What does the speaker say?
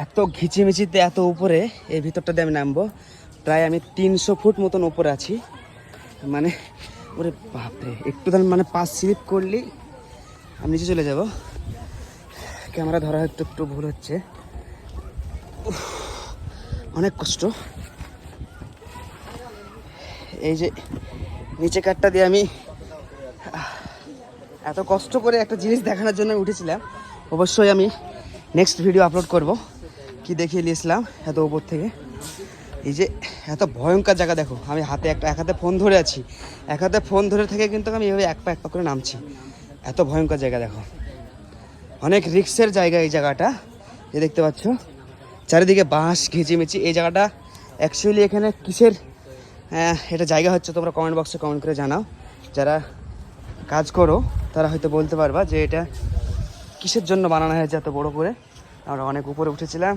এত ঘিচিমিচিতে এত উপরে এই ভিতরটা দিয়ে আমি নামবো। প্রায় আমি 300 ফুট মতন উপরে আছি। মানে ওরে বাপরে, একটু মানে পাস স্লিপ করলেই আমি নিচে চলে যাব। ক্যামেরা ধরা একটু একটু ভুল হচ্ছে, অনেক কষ্ট। এই যে নিচে কাটটা দিয়ে আমি এত কষ্ট করে একটা জিনিস দেখানোর জন্য উঠেছিলাম। অবশ্যই আমি নেক্সট ভিডিও আপলোড করব কি দেখিয়ে নিয়েছিলাম এত উপর থেকে। এই যে এত ভয়ঙ্কর জায়গা দেখো, আমি এক হাতে ফোন ধরে আছি, এক হাতে ফোন ধরে থেকে কিন্তু আমি এইভাবে এক পা করে নামছি। এত ভয়ঙ্কর জায়গা দেখো, অনেক রিস্কের জায়গা এই জায়গাটা। যে দেখতে পাচ্ছ চারিদিকে বাঁশ ঘিচিমিচি। এই জায়গাটা অ্যাকচুয়ালি এখানে কিসের এটা জায়গা হচ্ছে, তোমরা কমেন্ট বক্সে কমেন্ট করে জানাও। যারা কাজ করো তারা হয়তো বলতে পারবা যে এটা কিসের জন্য বানানো হয়েছে এত বড় করে। আমরা অনেক উপরে উঠেছিলাম।